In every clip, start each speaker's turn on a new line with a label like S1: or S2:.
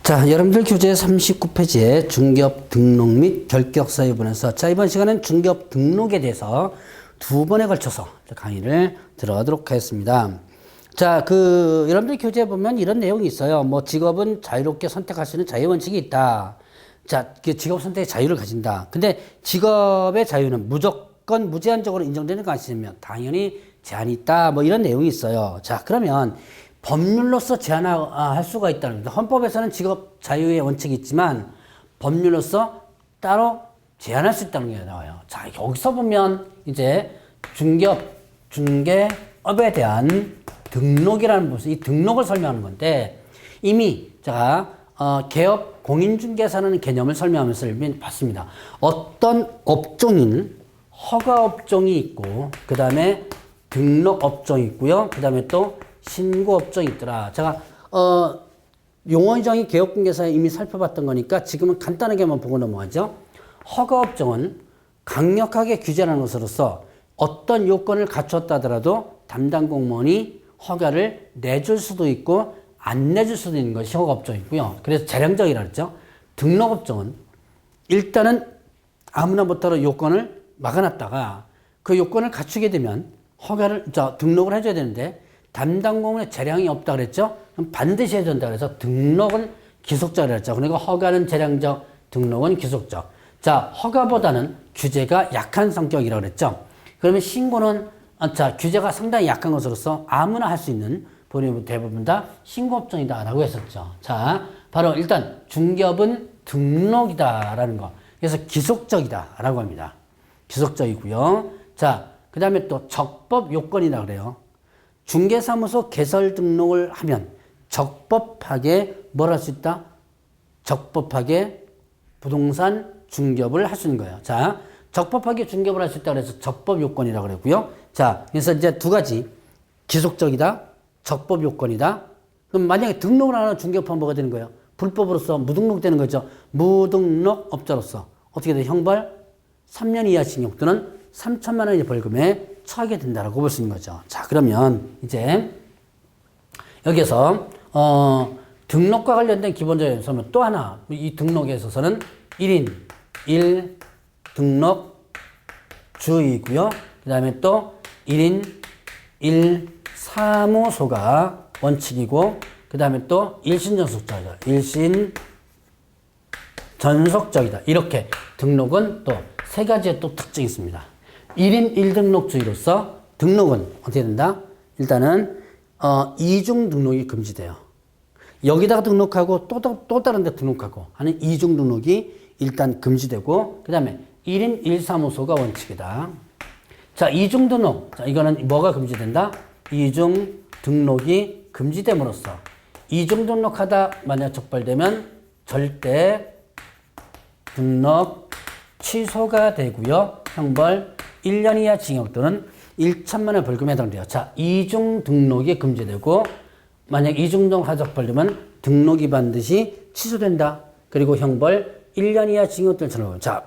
S1: 자, 여러분들 교재 39페이지에 중개업 등록 및 결격 사유분에서 자, 이번 시간은 중개업 등록에 대해서 두 번에 걸쳐서 강의를 들어가도록 하겠습니다. 자, 여러분들 교재에 보면 이런 내용이 있어요. 뭐, 직업은 자유롭게 선택할 수 있는 자유원칙이 있다. 자, 직업 선택의 자유를 가진다. 근데 직업의 자유는 무조건 무제한적으로 인정되는 것이면 당연히 제한이 있다. 뭐, 이런 내용이 있어요. 자, 그러면 법률로서 제한할 수가 있다는 겁니다. 헌법에서는 직업 자유의 원칙이 있지만 법률로서 따로 제한할 수 있다는 게 나와요. 자, 여기서 보면 이제 중개업에 대한 등록이라는 것은 이 등록을 설명하는 건데 이미 제가 개업 공인중개사라는 개념을 설명하면서 이미 봤습니다. 어떤 업종인 허가업종이 있고 그 다음에 등록업종이 있고요. 그 다음에 또 신고업종이 있더라. 제가 용어정의 개업공개사에 이미 살펴봤던 거니까 지금은 간단하게 한번 보고 넘어가죠. 허가업종은 강력하게 규제하는 것으로서 어떤 요건을 갖췄다 하더라도 담당 공무원이 허가를 내줄 수도 있고 안 내줄 수도 있는 것이 허가업종이고요. 그래서 재량적이라 그랬죠. 등록업종은 일단은 아무나 못하러 요건을 막아놨다가 그 요건을 갖추게 되면 등록을 해줘야 되는데 담당 공무원의 재량이 없다 그랬죠? 그럼 반드시 해야 된다 그래서 등록은 기속적이라고 그랬죠. 그러니까 허가는 재량적, 등록은 기속적. 자, 허가보다는 규제가 약한 성격이라고 그랬죠. 그러면 신고는 규제가 상당히 약한 것으로서 아무나 할 수 있는 대부분 다 신고업종이다라고 했었죠. 자, 바로 일단 중개업은 등록이다라는 거. 그래서 기속적이다라고 합니다. 기속적이고요. 자, 그 다음에 또 적법 요건이라고 그래요. 중개사무소 개설 등록을 하면 적법하게 뭘 할 수 있다? 적법하게 부동산 중개업을 할 수 있는 거예요. 자, 적법하게 중개업을 할 수 있다 그래서 적법 요건이라고 그랬고요. 자, 그래서 이제 두 가지. 기속적이다, 적법 요건이다. 그럼 만약에 등록을 안 하는 중개업하면 뭐가 되는 거예요? 불법으로서 무등록되는 거죠. 무등록업자로서 어떻게 돼? 형벌 3년 이하 징역 또는 3천만 원의 벌금에 처하게 된다라고 볼 수 있는 거죠. 자, 그러면 이제 여기에서 등록과 관련된 기본적인 요소는 또 하나 이 등록에 있어서는 1인 1 등록 주의고요. 그 다음에 또 1인 1 사무소가 원칙이고 그 다음에 또 일신전속적이다. 일신전속적이다. 이렇게 등록은 또 세 가지의 또 특징이 있습니다. 1인 1등록주의로서 등록은 어떻게 된다? 일단은 이중 등록이 금지돼요. 여기다가 등록하고 또 다른 데 등록하고 하는 이중 등록이 일단 금지되고 그 다음에 1인 1사무소가 원칙이다. 자, 이중 등록. 자, 이거는 뭐가 금지된다? 이중 등록이 금지됨으로써 이중 등록하다 만약 적발되면 절대 등록 취소가 되고요. 형벌 1년 이하 징역 또는 1천만 원 벌금에 해당돼요. 자, 이중 등록이 금지되고 만약 이중 등록 하적벌되면 등록이 반드시 취소된다. 그리고 형벌 1년 이하 징역 또는 1천만 원. 자,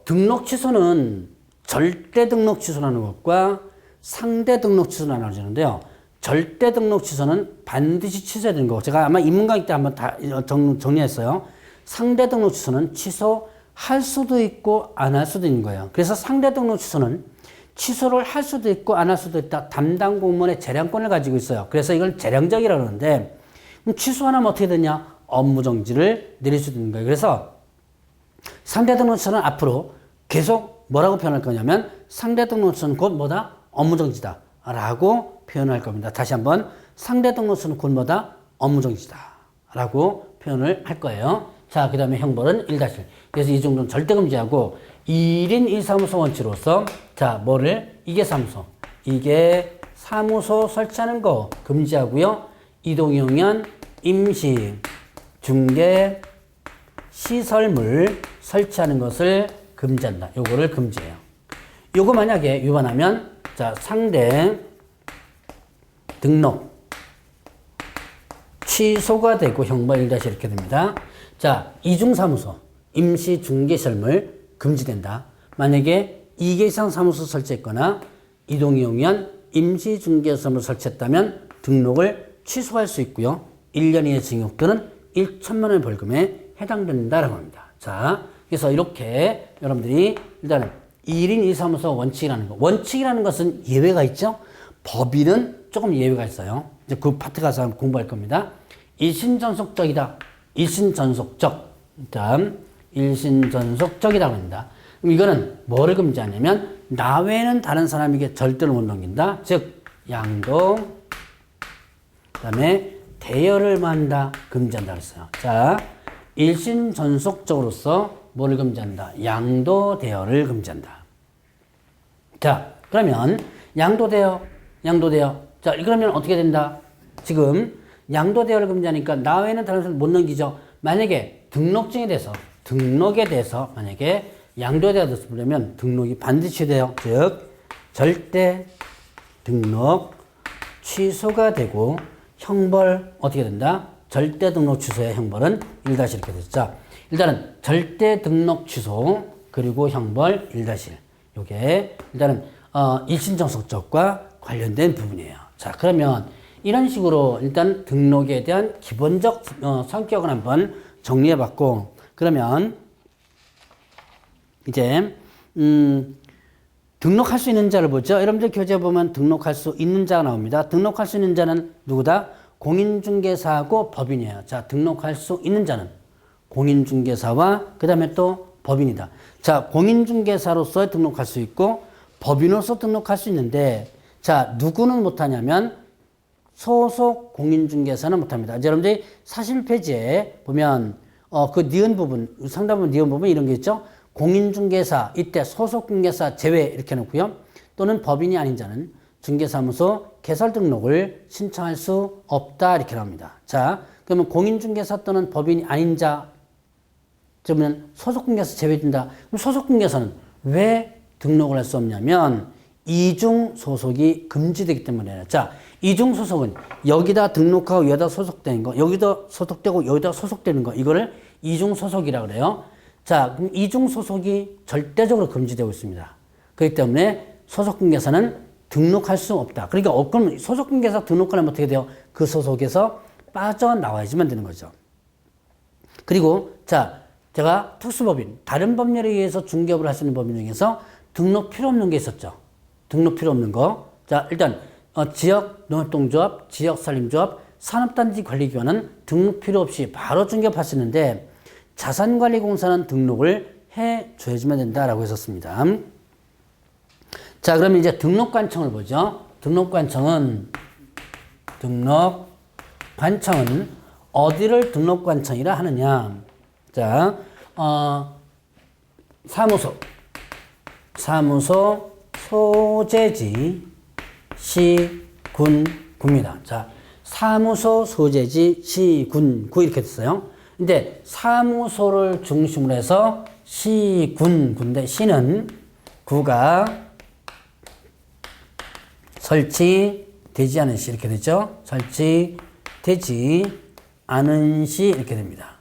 S1: 등록 취소는 절대 등록 취소라는 것과 상대 등록 취소가 나눠지는데요. 절대 등록 취소는 반드시 취소해야 되는 거고 제가 아마 입문 강의 때 한번 다 정리했어요. 상대 등록 취소는 취소할 수도 있고 안 할 수도 있는 거예요. 그래서 상대 등록 취소는 취소를 할 수도 있고 안 할 수도 있다. 담당 공무원의 재량권을 가지고 있어요. 그래서 이걸 재량적이라고 하는데 취소 안 하면 어떻게 되냐? 업무정지를 내릴 수도 있는 거예요. 그래서 상대 등록 취소는 앞으로 계속 뭐라고 표현할 거냐면 상대 등록 취소는 곧 뭐다? 업무정지다 라고 표현할 겁니다. 다시 한번 상대 등록 취소는 곧 뭐다? 업무정지다 라고 표현을 할 거예요. 자, 그 다음에 형벌은 1-1. 그래서 이 정도는 절대 금지하고 1인 1사무소 원칙으로서 자, 이게 사무소 설치하는 거 금지하고요. 이동용연 임시 중개 시설물 설치하는 것을 금지한다. 요거를 금지해요. 요거 만약에 위반하면 자, 상대 등록 취소가 되고 형벌 1- 이렇게 됩니다. 자, 이중사무소, 임시중개시설물 금지된다. 만약에 2개 이상 사무소 설치했거나 이동이용이한 임시중개시설물 설치했다면 등록을 취소할 수 있고요. 1년 이하의 징역 또는 1천만 원의 벌금에 해당된다라고 합니다. 자, 그래서 이렇게 여러분들이 일단은 1인 2사무소 원칙이라는 거. 원칙이라는 것은 예외가 있죠? 법인은 조금 예외가 있어요. 이제 그 파트 가서 공부할 겁니다. 일신전속적이다. 일신전속적. 일단, 일신전속적이라고 합니다. 그럼 이거는 뭐를 금지하냐면, 나 외에는 다른 사람에게 절대로 못 넘긴다. 즉, 양도, 그 다음에 대여를 만다. 금지한다 그랬어요. 자, 일신전속적으로서 뭐를 금지한다? 양도 대여를 금지한다. 자, 그러면 양도 대여. 자, 그러면 어떻게 된다? 지금 양도 대여를 금지하니까 나 외에는 다른 사람 못 넘기죠. 만약에 등록에 대해서 만약에 양도 대여가 됐으면 등록이 반드시 돼요. 즉, 절대 등록 취소가 되고 형벌 어떻게 된다? 절대 등록 취소의 형벌은 1- 이렇게 되죠. 자, 일단은 절대 등록 취소 그리고 형벌 1-1. 요게 일단은 일신정속적과 관련된 부분이에요. 자, 그러면 이런 식으로 일단 등록에 대한 기본적 성격을 한번 정리해 봤고, 그러면 이제 등록할 수 있는 자를 보죠. 여러분들 교재 보면 등록할 수 있는 자가 나옵니다. 등록할 수 있는 자는 누구다? 공인중개사하고 법인이에요. 자, 등록할 수 있는 자는 공인중개사와 그 다음에 또 법인이다. 자, 공인중개사로서 등록할 수 있고 법인으로서 등록할 수 있는데, 자, 누구는 못하냐면 소속 공인중개사는 못합니다. 이제 여러분들이 사실 페이지에 보면 그 니은 부분, 상단부분 니은 부분 이런 게 있죠. 공인중개사, 이때 소속중개사 제외 이렇게 해놓고요. 또는 법인이 아닌 자는 중개사무소 개설 등록을 신청할 수 없다 이렇게 나옵니다. 자, 그러면 공인중개사 또는 법인이 아닌 자, 그러면 소속중개사 제외된다. 그럼 소속중개사는 왜 등록을 할 수 없냐면 이중 소속이 금지되기 때문이에요. 자, 이중 소속은 여기다 등록하고 여기다 소속되는 거, 여기다 소속되고 여기다 소속되는 거, 이거를 이중 소속이라고 그래요. 자, 그럼 이중 소속이 절대적으로 금지되고 있습니다. 그렇기 때문에 소속중개사는 등록할 수 없다. 그러니까 그럼 소속중개사 등록하려면 어떻게 돼요? 그 소속에서 빠져나와야지만 되는 거죠. 그리고 자, 제가 특수법인, 다른 법률에 의해서 중개업을 할 수 있는 법인 중에서 등록 필요 없는 게 있었죠. 등록 필요 없는 거. 자, 일단 지역 농협동조합, 지역산림조합, 산업단지 관리기관은 등록 필요 없이 바로 중개업할 수 있는데 자산관리공사는 등록을 해줘야지만 된다라고 했었습니다. 자, 그러면 이제 등록관청을 보죠. 등록관청은 어디를 등록관청이라 하느냐. 자, 사무소 소재지 시군구입니다. 자, 사무소 소재지 시군구 이렇게 됐어요. 근데 사무소를 중심으로 해서 시군구인데 시는 구가 설치되지 않은 시 이렇게 되죠. 설치되지 않은 시 이렇게 됩니다.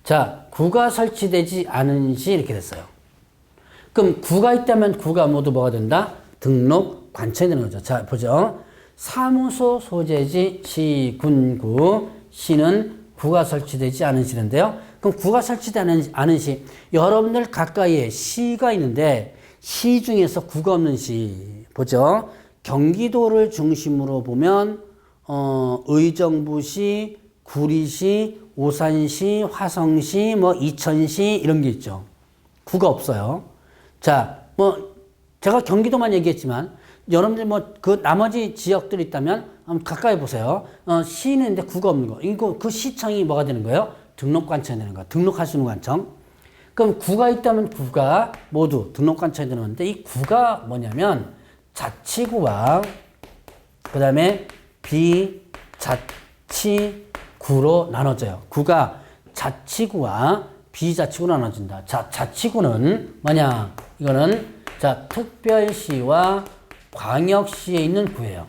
S1: 자, 구가 설치되지 않은 시 이렇게 됐어요. 그럼 구가 있다면 구가 모두 뭐가 된다? 등록 관청이 되는 거죠. 자, 보죠. 사무소 소재지 시군구 시는 구가 설치되지 않은 시인데요. 그럼 구가 설치되지 않은 시, 여러분들 가까이에 시가 있는데 시 중에서 구가 없는 시 보죠. 경기도를 중심으로 보면 의정부시, 구리시, 오산시, 화성시, 뭐 이천시 이런 게 있죠. 구가 없어요. 자, 뭐 제가 경기도만 얘기했지만 여러분들 뭐 그 나머지 지역들이 있다면 한번 가까이 보세요. 시는 있는데 구가 없는 거. 이거 그 시청이 뭐가 되는 거예요? 등록관청이 되는 거. 등록할 수 있는 관청. 그럼 구가 있다면 구가 모두 등록관청이 되는 건데 이 구가 뭐냐면 자치구와 그 다음에 비자치구로 나눠져요. 구가 자치구와 비자치구로 나눠진다. 자, 자치구는 뭐냐? 이거는 자, 특별시와 광역시에 있는 구예요.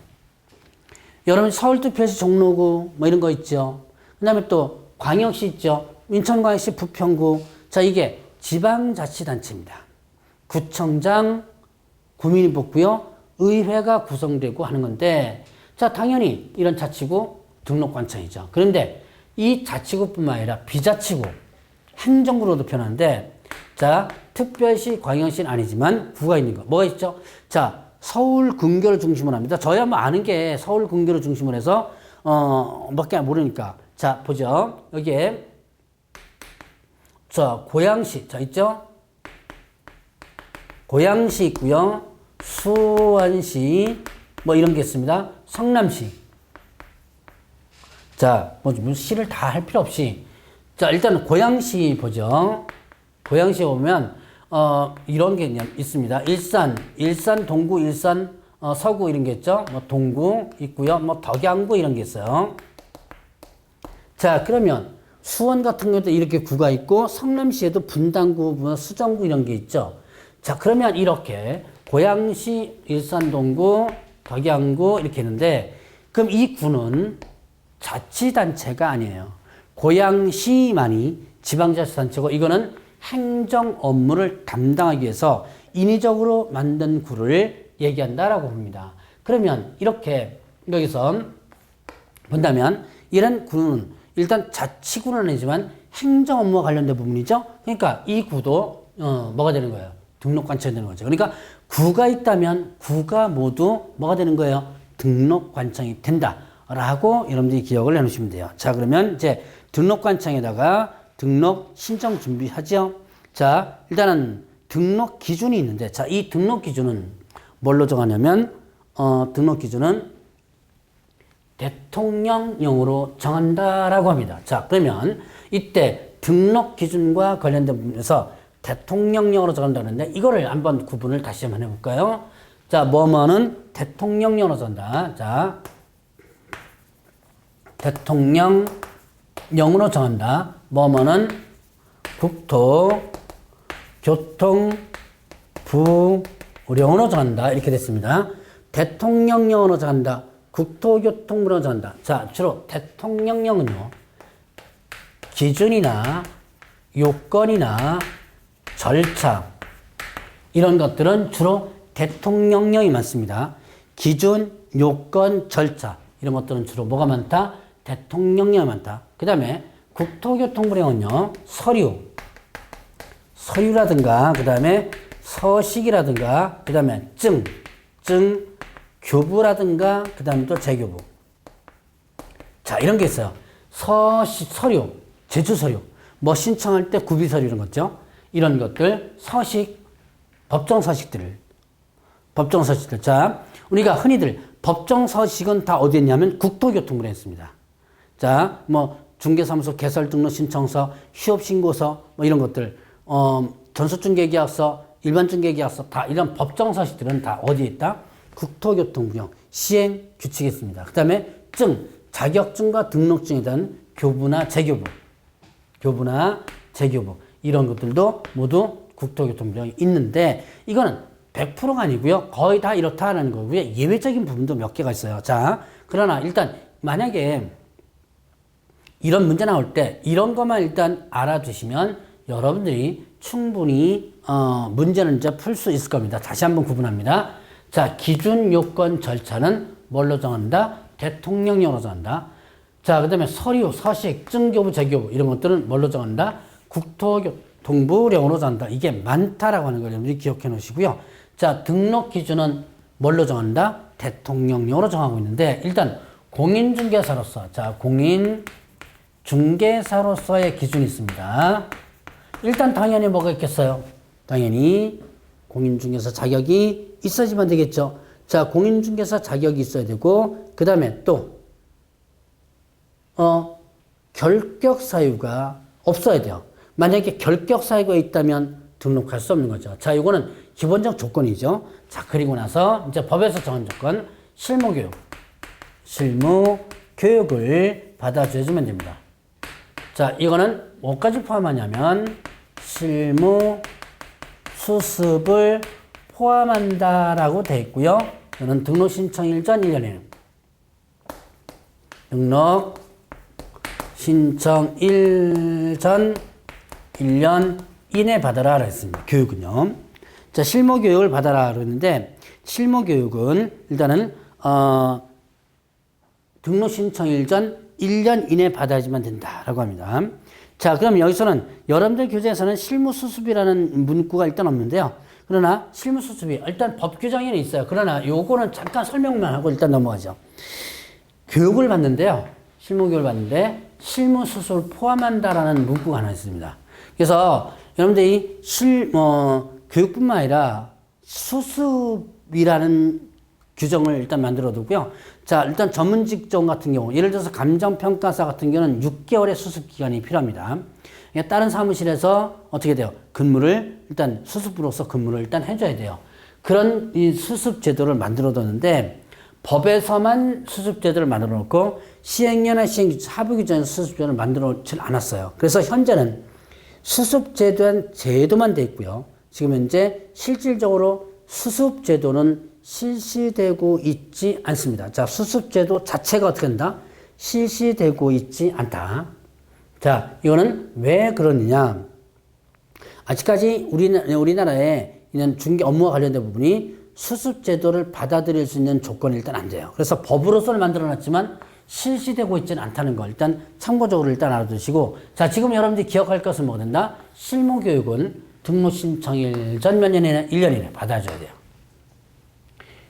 S1: 여러분 서울특별시 종로구 뭐 이런 거 있죠. 그 다음에 또 광역시 있죠. 인천광역시 부평구. 자, 이게 지방자치단체입니다. 구청장, 구민이 뽑고요. 의회가 구성되고 하는 건데, 자, 당연히 이런 자치구, 등록관청이죠. 그런데 이 자치구뿐만 아니라 비자치구, 행정구로도 표현하는데, 자, 특별시, 광역시는 아니지만 구가 있는 거. 뭐가 있죠? 자, 서울 근교를 중심으로 합니다. 저야 뭐 아는 게 서울 근교를 중심으로 해서, 밖에 모르니까. 자, 보죠. 여기에, 자, 고양시, 자, 있죠? 고양시 있고요. 수원시, 뭐 이런 게 있습니다. 성남시. 자, 뭐 시를 다 할 필요 없이. 자, 일단 고양시 보죠. 고양시에 보면, 이런 게 있습니다. 일산, 동구, 일산, 서구 이런 게 있죠. 뭐 동구 있고요. 뭐 덕양구 이런 게 있어요. 자, 그러면 수원 같은 경우도 이렇게 구가 있고, 성남시에도 분당구, 뭐 수정구 이런 게 있죠. 자, 그러면 이렇게 고양시, 일산, 동구, 덕양구 이렇게 있는데, 그럼 이 구는 자치단체가 아니에요. 고양시만이 지방자치단체고, 이거는 행정 업무를 담당하기 위해서 인위적으로 만든 구를 얘기한다라고 봅니다. 그러면 이렇게 여기서 본다면 이런 구는 일단 자치구는 아니지만 행정 업무와 관련된 부분이죠. 그러니까 이 구도 뭐가 되는 거예요? 등록관청이 되는 거죠. 그러니까 구가 있다면 구가 모두 뭐가 되는 거예요? 등록관청이 된다라고 여러분들이 기억을 해놓으시면 돼요. 자, 그러면 이제 등록관청에다가 등록 신청 준비하죠. 자, 일단은 등록 기준이 있는데, 자, 이 등록 기준은 뭘로 정하냐면, 등록 기준은 대통령령으로 정한다라고 합니다. 자, 그러면 이때 등록 기준과 관련된 부분에서 대통령령으로 정한다는데, 이거를 한번 구분을 다시 한번 해볼까요? 자, 뭐뭐는 대통령령으로 정한다. 자, 대통령령으로 정한다. 뭐뭐는 국토교통부령으로 정한다. 이렇게 됐습니다. 대통령령으로 정한다. 국토교통부령으로 정한다. 자, 주로 대통령령은요, 기준이나 요건이나 절차, 이런 것들은 주로 대통령령이 많습니다. 기준, 요건, 절차, 이런 것들은 주로 뭐가 많다? 대통령령이 많다. 그 다음에 국토교통부령은요, 서류라든가, 그 다음에 서식이라든가, 그 다음에 교부라든가, 그 다음에 또 재교부. 자, 이런 게 있어요. 서류, 제출서류, 뭐 신청할 때 구비서류 이런 거죠. 이런 것들, 법정서식들. 자, 우리가 흔히들 법정서식은 다 어디에 있냐면 국토교통부에 있습니다. 자, 뭐, 중개사무소 개설 등록 신청서, 휴업신고서, 뭐 이런 것들, 전수중개계약서, 일반중개계약서, 다 이런 법정서식들은 다 어디에 있다? 국토교통부령 시행 규칙이 있습니다. 그 다음에 자격증과 등록증에 대한 교부나 재교부, 이런 것들도 모두 국토교통부령이 있는데, 이거는 100%가 아니고요. 거의 다 이렇다라는 거고요. 예외적인 부분도 몇 개가 있어요. 자, 그러나 일단 만약에 이런 문제 나올 때 이런 것만 일단 알아두시면 여러분들이 충분히 문제는 이제 풀 수 있을 겁니다. 다시 한번 구분합니다. 자, 기준, 요건, 절차는 뭘로 정한다? 대통령령으로 정한다. 자, 그 다음에 서류, 서식, 증교부, 재교부 이런 것들은 뭘로 정한다? 국토교통부령으로 정한다. 이게 많다라고 하는 걸 여러분들이 기억해 놓으시고요. 자, 등록 기준은 뭘로 정한다? 대통령령으로 정하고 있는데, 일단 공인중개사로서, 자, 공인중개사로서의 기준이 있습니다. 일단 당연히 뭐가 있겠어요? 당연히 공인중개사 자격이 있어야지만 되겠죠. 자, 공인중개사 자격이 있어야 되고, 그 다음에 또 결격 사유가 없어야 돼요. 만약에 결격 사유가 있다면 등록할 수 없는 거죠. 자, 이거는 기본적 조건이죠. 자, 그리고 나서 이제 법에서 정한 조건, 실무교육을 받아주면 됩니다. 자, 이거는 뭐까지 포함하냐면 실무 수습을 포함한다라고 되어 있고요. 이거는 등록 신청일 전 1년에는 등록 신청일 전 1년 이내 받아라 했습니다. 교육은요. 자, 실무교육을 받아라 그랬는데, 실무교육은 일단은 등록 신청일 전 1년 이내 받아야지만 된다라고 합니다. 자, 그럼 여기서는 여러분들 교재에서는 실무수습이라는 문구가 일단 없는데요. 그러나 실무수습이 일단 법 규정에는 있어요. 그러나 요거는 잠깐 설명만 하고 일단 넘어가죠. 교육을 받는데요. 실무교육을 받는데 실무수습을 포함한다라는 문구가 하나 있습니다. 그래서 여러분들이 교육뿐만 아니라 수습이라는 규정을 일단 만들어 두고요. 자, 일단 전문 직종 같은 경우, 예를 들어서 감정평가사 같은 경우는 6개월의 수습 기간이 필요합니다. 다른 사무실에서 어떻게 돼요? 근무를, 일단 수습으로서 근무를 일단 해줘야 돼요. 그런 이 수습 제도를 만들어 뒀는데, 법에서만 수습 제도를 만들어 놓고, 시행령이나 하부 규정에서 수습 제도를 만들어 놓지 않았어요. 그래서 현재는 수습 제도한 제도만 돼 있고요. 지금 현재 실질적으로 수습 제도는 실시되고 있지 않습니다. 자, 수습제도 자체가 어떻게 된다? 실시되고 있지 않다. 자, 이거는 왜 그러느냐? 아직까지 우리나라에 있는 중개 업무와 관련된 부분이 수습제도를 받아들일 수 있는 조건이 일단 안 돼요. 그래서 법으로서는 만들어 놨지만 실시되고 있지는 않다는 걸 일단 참고적으로 일단 알아두시고, 자, 지금 여러분들이 기억할 것은 뭐가 된다? 실무교육은 등록 신청일 전 몇 년 이내, 1년 이내 받아줘야 돼요.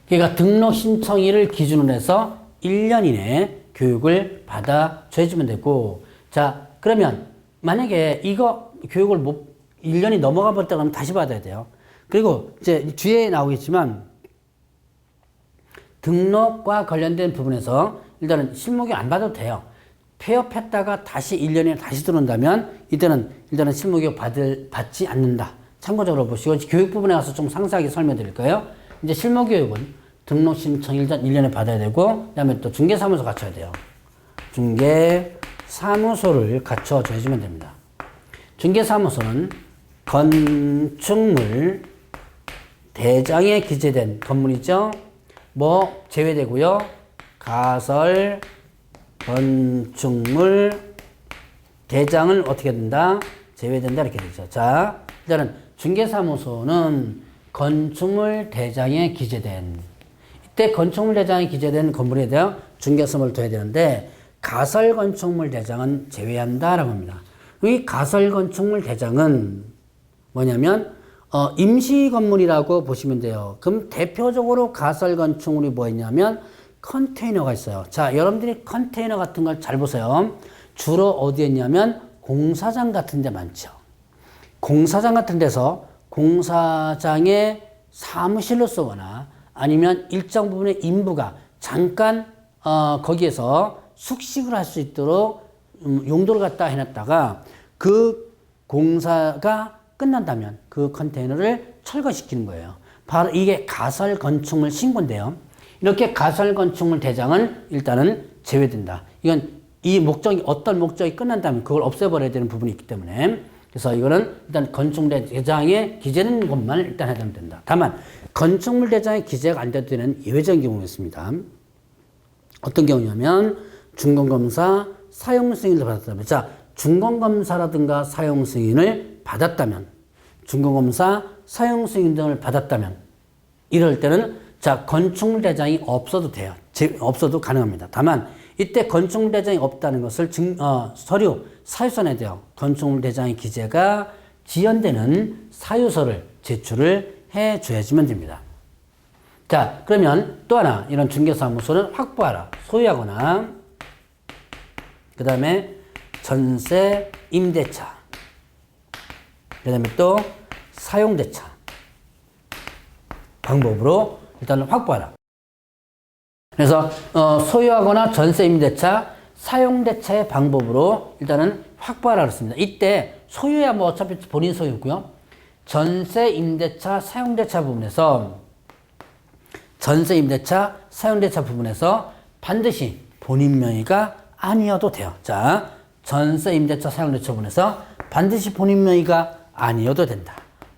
S1: 그러니까 등록 신청일을 기준으로 해서 1년 이내에 교육을 받아줘야지만 되고, 자, 그러면 만약에 이거 교육을 1년이 넘어가 버렸다 그러면 다시 받아야 돼요. 그리고 이제 뒤에 나오겠지만 등록과 관련된 부분에서 일단은 실무교육 안 받아도 돼요. 폐업했다가 다시 1년에 다시 들어온다면 이때는 일단은 실무교육 받지 않는다. 참고적으로 보시고 교육 부분에 가서 좀 상세하게 설명드릴 거예요. 이제 실무교육은 등록 신청일 전 1년에 받아야 되고, 그 다음에 또 중개사무소 갖춰야 돼요. 중개사무소를 갖춰줘야지만 됩니다. 중개사무소는 건축물 대장에 기재된 건물이죠. 뭐 제외되고요. 가설 건축물 대장을 어떻게 된다? 제외된다 이렇게 되죠. 자, 일단은 중개사무소는 건축물 대장에 기재된, 이때 건축물 대장에 기재된 건물에 대한 중개사무소를 둬야 되는데 가설 건축물 대장은 제외한다라고 합니다. 이 가설 건축물 대장은 뭐냐면 임시 건물이라고 보시면 돼요. 그럼 대표적으로 가설 건축물이 뭐 있냐면 컨테이너가 있어요. 자, 여러분들이 컨테이너 같은 걸 잘 보세요. 주로 어디에 있냐면 공사장 같은 데 많죠. 공사장 같은 데서 공사장의 사무실로 쓰거나 아니면 일정 부분의 인부가 잠깐 거기에서 숙식을 할 수 있도록 용도를 갖다 해놨다가 그 공사가 끝난다면 그 컨테이너를 철거시키는 거예요. 바로 이게 가설 건축물 신고인데요. 이렇게 가설 건축물 대장은 일단은 제외된다. 이건 이 목적이 어떤 목적이 끝난다면 그걸 없애버려야 되는 부분이 있기 때문에, 그래서 이거는 일단 건축물 대장에 기재된 것만 일단 해도 된다. 다만 건축물 대장에 기재가 안 돼도 되는 예외적인 경우가 있습니다. 어떤 경우냐면 준공검사 사용 승인을 받았다면, 자, 준공검사라든가 사용 승인을 받았다면, 준공검사 사용 승인 등을 받았다면, 이럴 때는 자, 건축물 대장이 없어도 돼요. 없어도 가능합니다. 다만 이때 건축물 대장이 없다는 것을 서류 사유서 내야 돼요. 건축물 대장의 기재가 지연되는 사유서를 제출을 해줘야지만 됩니다. 자, 그러면 또 하나 이런 중개사무소는 확보하라. 소유하거나 그 다음에 전세 임대차, 그 다음에 또 사용대차 방법으로 일단은 확보하라. 그래서 소유하거나 전세 임대차, 사용대차의 방법으로 일단은 확보하라 그랬습니다. 이때 소유야 뭐 어차피 본인 소유고요. 전세 임대차, 사용대차 부분에서 전세 임대차, 사용대차 부분에서 반드시 본인 명의가 아니어도 돼요. 자, 전세 임대차, 사용대차 부분에서 반드시 본인 명의가 아니어도 된다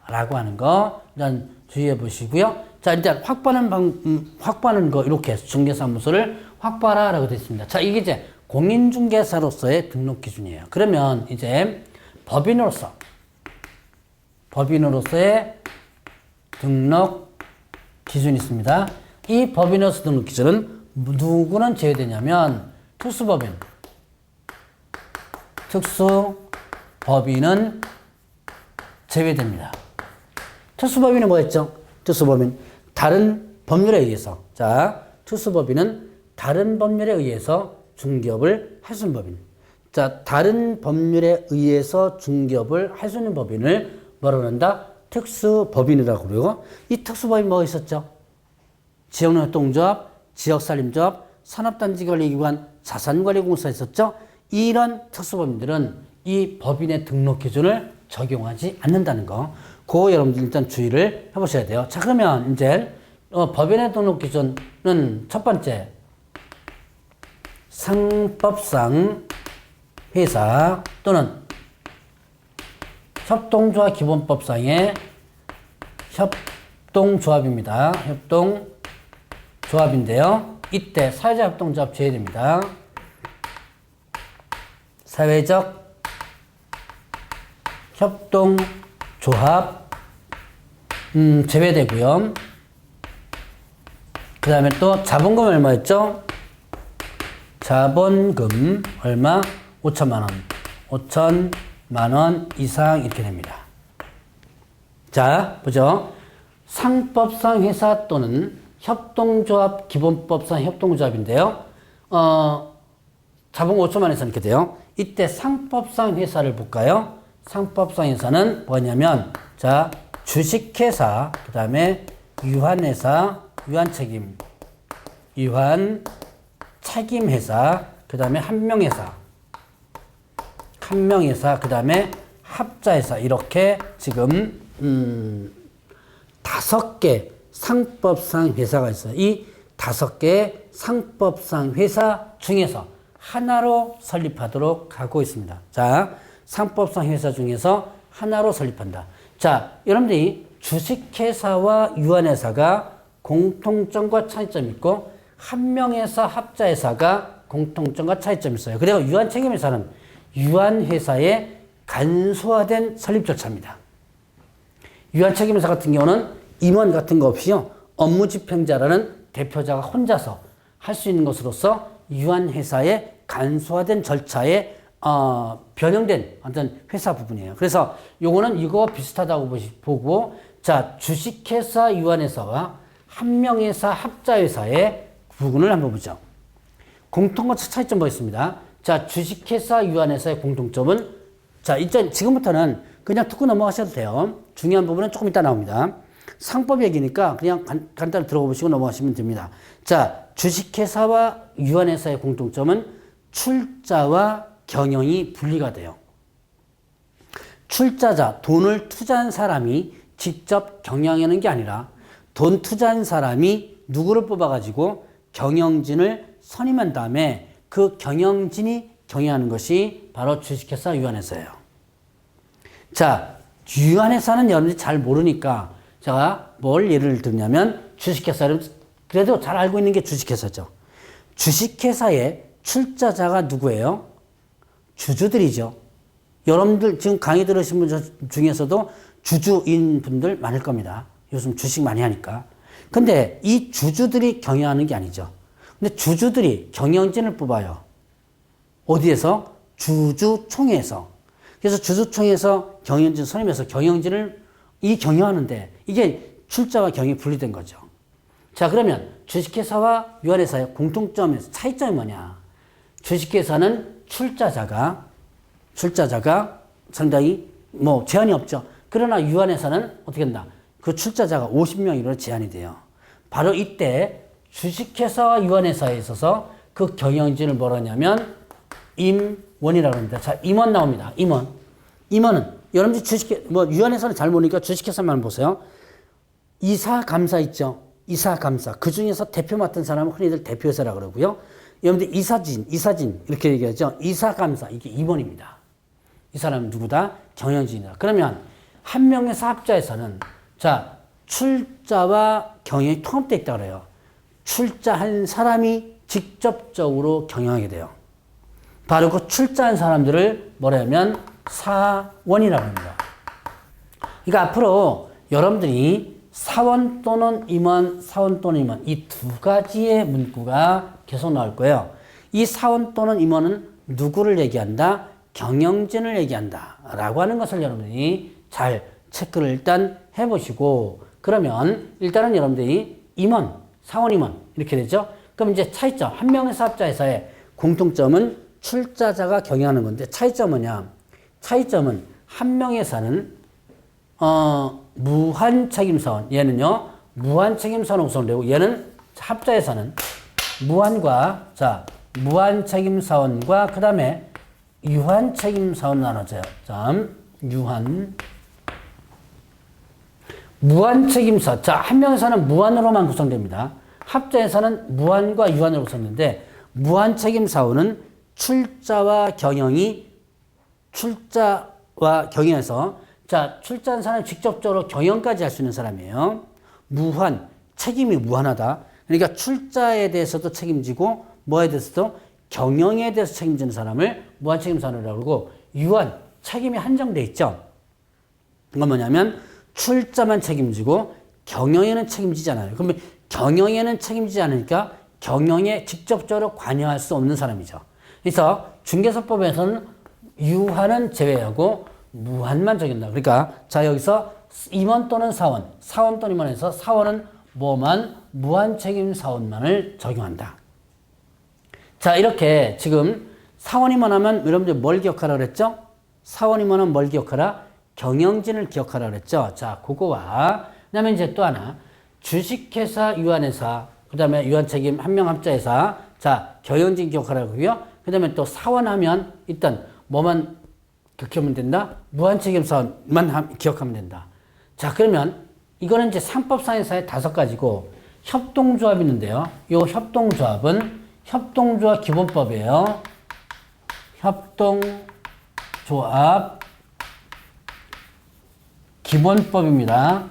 S1: 라고 하는 거 일단 주의해 보시고요. 자, 일단 확보하는 거 이렇게 해서 중개사무소를 확보하라 라고 되어 있습니다. 자, 이게 이제 공인중개사로서의 등록 기준이에요. 그러면 이제 법인으로서의 등록 기준이 있습니다. 이 법인으로서 등록 기준은 누구는 제외되냐면 특수법인은 제외됩니다. 특수법인은 뭐였죠? 특수법인 다른 법률에 의해서 자 특수법인은 다른 법률에 의해서 중개업을 할 수 있는 법인. 자 다른 법률에 의해서 중개업을 할 수 있는 법인을 뭐라고 한다? 특수법인이라고 그러고 이 특수법인 뭐가 있었죠? 지역농협동조합, 지역산림조합, 산업단지관리기관, 자산관리공사 있었죠? 이런 특수법인들은 이 법인의 등록 기준을 적용하지 않는다는 거. 그거 여러분들 일단 주의를 해보셔야 돼요. 자, 그러면 이제 법인의 등록 기준은 첫 번째, 상법상 회사 또는 협동조합 기본법상의 협동조합입니다. 협동조합인데요. 이때 사회적 협동조합 제외됩니다. 사회적 협동조합 제외되고요. 그 다음에 또 자본금 얼마였죠? 자본금 얼마? 5천만 원. 5천만 원 이상 이렇게 됩니다. 자, 보죠. 상법상 회사 또는 협동조합 기본법상 협동조합인데요. 자본금 5천만 원 이상 이렇게 돼요. 이때 상법상 회사를 볼까요? 상법상 회사는 뭐냐면 자, 주식회사, 그 다음에 유한회사, 유한책임회사, 그 다음에 한명회사, 그 다음에 합자회사 이렇게 지금 5개 상법상 회사가 있어요. 이 5개 상법상 회사 중에서 하나로 설립하도록 하고 있습니다. 자, 상법상 회사 중에서 하나로 설립한다. 자, 여러분들이 주식회사와 유한회사가 공통점과 차이점이 있고 한명회사, 합자회사가 공통점과 차이점이 있어요. 그리고 유한책임회사는 유한회사의 간소화된 설립 절차입니다. 유한책임회사 같은 경우는 임원 같은 거 없이요. 업무집행자라는 대표자가 혼자서 할 수 있는 것으로서 유한회사의 간소화된 절차에 변형된 어떤 회사 부분이에요. 그래서 요거는 이거 비슷하다고 보고 자 주식회사 유한회사와 한명회사 합자회사의 부분을 한번 보죠. 공통과 차이점 보겠습니다. 자 주식회사 유한회사의 공통점은 자 일단 지금부터는 그냥 듣고 넘어가셔도 돼요. 중요한 부분은 조금 이따 나옵니다. 상법 얘기니까 그냥 간단히 들어보시고 넘어가시면 됩니다. 자 주식회사와 유한회사의 공통점은 출자와 경영이 분리가 돼요. 출자자, 돈을 투자한 사람이 직접 경영하는 게 아니라 돈 투자한 사람이 누구를 뽑아가지고 경영진을 선임한 다음에 그 경영진이 경영하는 것이 바로 주식회사 유한회사예요. 자, 유한회사는 여러분들이 잘 모르니까 제가 뭘 예를 들냐면 주식회사를 그래도 잘 알고 있는 게 주식회사죠. 주식회사의 출자자가 누구예요? 주주들이죠. 여러분들 지금 강의 들으신 분 중에서도 주주인 분들 많을 겁니다. 요즘 주식 많이 하니까. 근데 이 주주들이 경영하는 게 아니죠. 근데 주주들이 경영진을 뽑아요. 어디에서? 주주총회에서. 그래서 주주총회에서 경영진 선임해서 경영진을 경영하는데 이게 출자와 경영이 분리된 거죠. 자, 그러면 주식회사와 유한회사의 공통점에서 차이점이 뭐냐? 주식회사는 출자자가 상당히 제한이 없죠. 그러나 유한회사는 어떻게 된다? 그 출자자가 50명 이로 제한이 돼요. 바로 이때 주식회사와 유한회사에 있어서 그 경영진을 뭐라 하냐면 임원이라고 합니다. 자, 임원 나옵니다. 임원은 여러분들 유한회사는 잘 모르니까 주식회사만 보세요. 이사, 감사 있죠. 이사, 감사. 그 중에서 대표 맡은 사람은 흔히들 대표이사라고 그러고요. 여러분들 이사진 이렇게 얘기하죠. 이사, 감사 이게 임원입니다. 이 사람은 누구다? 경영진이다. 그러면 한명회사 합자에서는 자 출자와 경영이 통합되어 있다고 그래요. 출자한 사람이 직접적으로 경영하게 돼요. 바로 그 출자한 사람들을 뭐라 하면 사원이라고 합니다. 그러니까 앞으로 여러분들이 사원 또는 임원, 사원 또는 임원 이 두 가지의 문구가 계속 나올 거예요. 이 사원 또는 임원은 누구를 얘기한다? 경영진을 얘기한다 라고 하는 것을 여러분이 잘 체크를 일단 해보시고, 그러면 일단은 여러분들이 임원, 사원 임원 이렇게 되죠. 그럼 이제 차이점, 한 명의 사업자에서의 공통점은 출자자가 경영하는 건데, 차이점은 뭐냐? 차이점은 한 명에서는 무한 책임 사원, 얘는요 무한 책임 사원으로 구성되고, 얘는 합자에서는 무한과 무한 책임 사원과 그 다음에 유한 책임 사원 나눠져요. 무한 책임사. 한 명에서는 무한으로만 구성됩니다. 합자에서는 무한과 유한으로 구성되는데, 무한 책임 사원은 출자와 경영에서 출자한 사람은 직접적으로 경영까지 할 수 있는 사람이에요. 무한, 책임이 무한하다. 그러니까 출자에 대해서도 책임지고 뭐에 대해서도 경영에 대해서 책임지는 사람을 무한 책임 사원이라고 그러고, 유한, 책임이 한정돼 있죠. 그건 뭐냐면 출자만 책임지고 경영에는 책임지지 않아요. 그러면 경영에는 책임지지 않으니까 경영에 직접적으로 관여할 수 없는 사람이죠. 그래서 중개사법에서는 유한은 제외하고 무한만 적용한다. 그러니까 여기서 임원 또는 사원, 사원 또는 임원에서 사원은 뭐만? 무한 책임 사원만을 적용한다. 이렇게 지금 사원 임원 하면 여러분들 뭘 기억하라 그랬죠? 사원 임원은 뭘 기억하라? 경영진을 기억하라 그랬죠. 그거와 그다음에 이제 또 하나 주식회사, 유한회사, 그다음에 유한책임 한명 합자회사, 경영진 기억하라고요. 그다음에 또 사원하면 일단 뭐만 기억하면 된다? 무한책임 사원만 기억하면 된다. 그러면 이거는 이제 상법상에서의 5가지고 협동조합이 있는데요. 이 협동조합은 협동조합 기본법이에요. 협동조합 기본법입니다.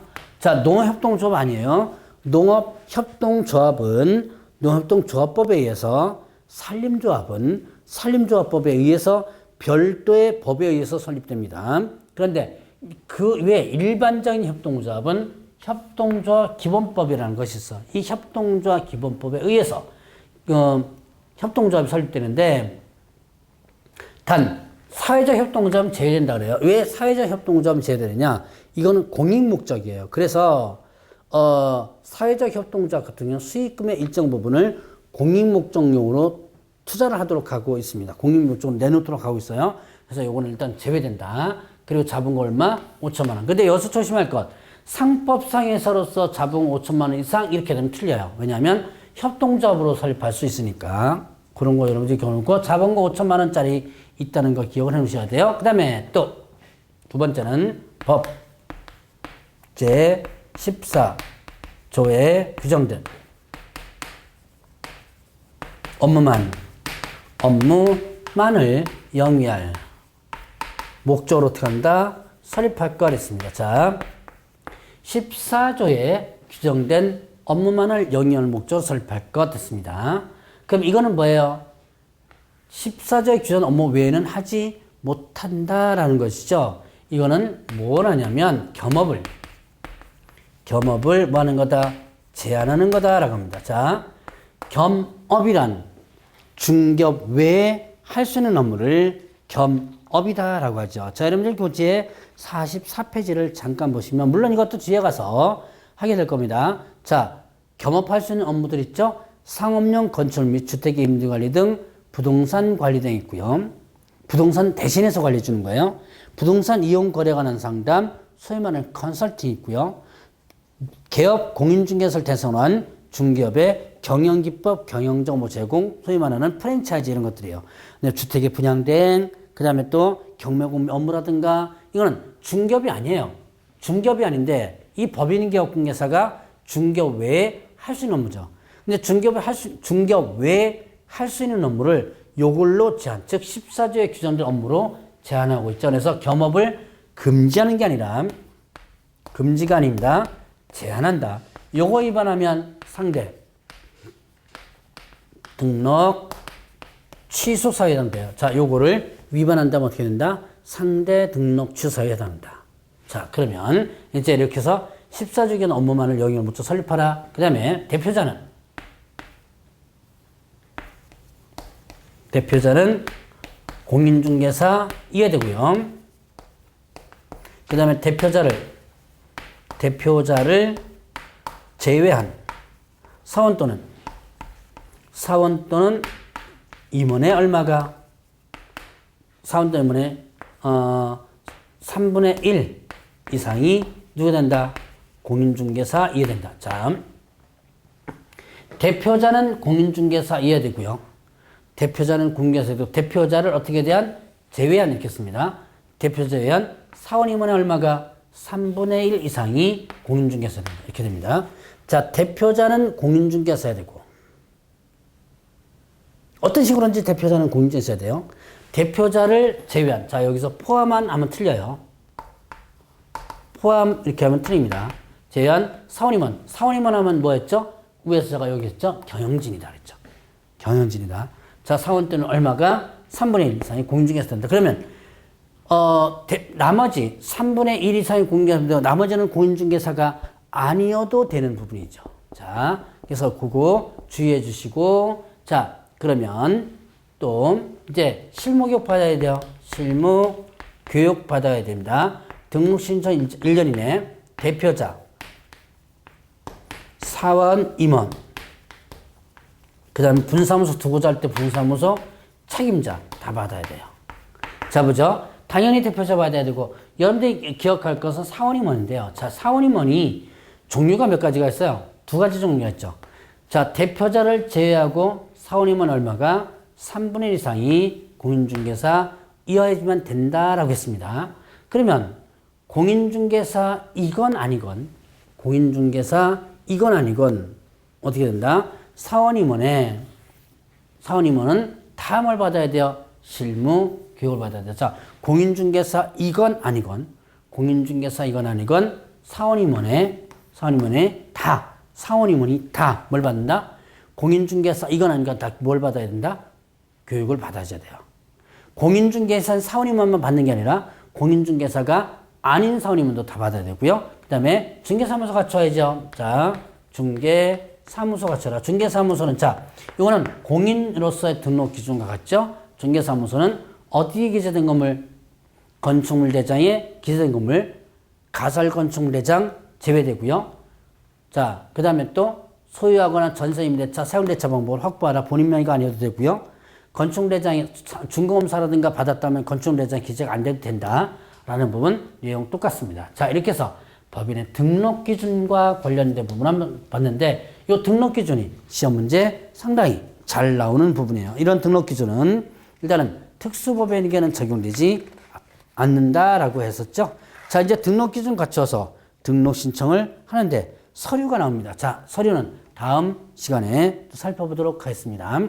S1: 농업협동조합 아니에요. 농업협동조합은 농업협동조합법에 의해서, 산림조합은 산림조합법에 의해서 별도의 법에 의해서 설립됩니다. 그런데 그 외 일반적인 협동조합은 협동조합 기본법이라는 것이 있어. 이 협동조합 기본법에 의해서 협동조합이 설립되는데, 단 사회적 협동조합은 제외된다 그래요. 왜 사회적 협동조합은 제외되느냐? 이거는 공익목적이에요. 그래서 사회적 협동조합 같은 경우는 수익금의 일정 부분을 공익목적용으로 투자를 하도록 하고 있습니다. 공익목적으로 내놓도록 하고 있어요. 그래서 이거는 일단 제외된다. 그리고 잡은 거 얼마? 5천만 원. 근데 여기서 조심할 것, 상법상에서로서 잡은 5천만 원 이상 이렇게 되면 틀려요. 왜냐하면 협동조합으로 설립할 수 있으니까. 그런 거 여러분들이 기억해놓고, 잡은 거 5천만 원짜리 있다는 거 기억을 해놓으셔야 돼요. 그 다음에 또 두 번째는 법 제14조에 규정된 업무만을 영위할 목적으로 어떻게 한다? 설립할 거 그랬습니다. 14조에 규정된 업무만을 영위할 목적으로 설립할 것 됐습니다. 그럼 이거는 뭐예요? 14조에 규정된 업무 외에는 하지 못한다라는 것이죠. 이거는 뭘 하냐면 겸업을 뭐 하는 거다? 제한하는 거다라고 합니다. 겸업이란 중개업 외에 할 수 있는 업무를 겸업이다라고 하죠. 여러분들 교재 44페이지를 잠깐 보시면, 물론 이것도 뒤에 가서 하게 될 겁니다. 겸업할 수 있는 업무들 있죠? 상업용 건축 및 주택의 임대관리 등 부동산 관리 등 있고요. 부동산 대신해서 관리해 주는 거예요. 부동산 이용 거래에 관한 상담, 소위 말하는 컨설팅 있고요. 개업 공인중개사를 대상으로 중개업의 경영기법, 경영정보 제공, 소위 말하는 프랜차이즈 이런 것들이에요. 주택의 분양대행, 그 다음에 또 경매공매 업무라든가, 이거는 중개업이 아니에요. 중개업이 아닌데 이 법인개업공개사가 중개업 외에 할 수 있는 업무죠. 근데 중개업 외에 할 수 있는 업무를 요걸로 제한, 즉 14조에 규정된 업무로 제한하고 있죠. 그래서 겸업을 금지하는 게 아니라, 금지가 아닙니다. 제한한다. 요거 위반하면 상대 등록 취소 사유에 해당돼요. 요거를 위반한다면 어떻게 된다? 상대 등록 취소 사유에 해당한다. 그러면 이제 이렇게 해서 14주기는 업무만을 영역을 묻혀 설립하라. 그 다음에 대표자는 공인중개사 이해되고요. 그 다음에 대표자를 제외한 사원 또는 임원의 얼마가 사원 또는 임원의 3분의 1 이상이 누가 된다? 공인중개사 이해된다. 자, 대표자는 공인중개사 이해되고요. 대표자는 공인중개사도 대표자를 어떻게 대한? 제외한 이렇게 씁니다. 대표자 제외한 사원 임원의 얼마가 3분의 1 이상이 공인중개사가 된다. 이렇게 됩니다. 자, 대표자는 공인중개사야 되고 어떤 식으로든지 대표자는 공인중개사야 돼요. 대표자를 제외한, 자 여기서 포함한 하면 틀려요. 포함 이렇게 하면 틀립니다. 제외한 사원임원 하면 뭐였죠? 위에서 제가 여기 했죠? 경영진이다 그랬죠. 경영진이다. 자, 사원 때는 얼마가 3분의 1 이상이 공인중개사 된다. 그러면 나머지 3분의 1 이상이 공인중개사인데 나머지는 공인중개사가 아니어도 되는 부분이죠. 자, 그래서 그거 주의해 주시고, 자, 그러면 또 이제 실무교육 받아야 돼요. 실무 교육 받아야 됩니다. 등록 신청 1년 이내 대표자, 사원, 임원, 그 다음에 분사무소 두고자 할 때 분사무소 책임자 다 받아야 돼요. 자, 보죠. 당연히 대표자 받아야 되고, 여러분들이 기억할 것은 사원임원인데요. 자, 사원임원이 종류가 몇 가지가 있어요? 2가지 종류가 있죠. 자, 대표자를 제외하고 사원임원 얼마가 3분의 1 이상이 공인중개사 이하이면 된다라고 했습니다. 그러면 공인중개사 이건 아니건 어떻게 된다? 사원임원은 다 뭘 받아야 돼요? 실무 교육을 받아야 돼요. 자, 공인중개사 이건 아니건 사원임원이 다 뭘 받는다? 공인중개사 이건 아니건 다 뭘 받아야 된다? 교육을 받아야 돼요. 공인중개사 사원임원만 받는 게 아니라 공인중개사가 아닌 사원임원도 다 받아야 되고요. 그 다음에 중개사무소 갖춰야죠. 자, 중개사무소 갖춰라. 중개사무소는 자, 이거는 공인으로서의 등록 기준과 같죠. 중개사무소는 어디에 기재된 건물? 건축물 대장에 기재된 건물, 가설 건축물 대장 제외되고요. 자, 그 다음에 또 소유하거나 전세 임대차, 사용대차 방법을 확보하라. 본인 명의가 아니어도 되고요. 건축대장이 준공검사라든가 받았다면 건축대장 기재가 안 돼도 된다라는 부분 내용 똑같습니다. 자, 이렇게 해서 법인의 등록 기준과 관련된 부분 한번 봤는데 이 등록 기준이 시험 문제 상당히 잘 나오는 부분이에요. 이런 등록 기준은 일단은 특수법인에게는 적용되지 않는다라고 했었죠. 자, 이제 등록 기준 갖춰서 등록 신청을 하는데 서류가 나옵니다. 자, 서류는 다음 시간에 또 살펴보도록 하겠습니다.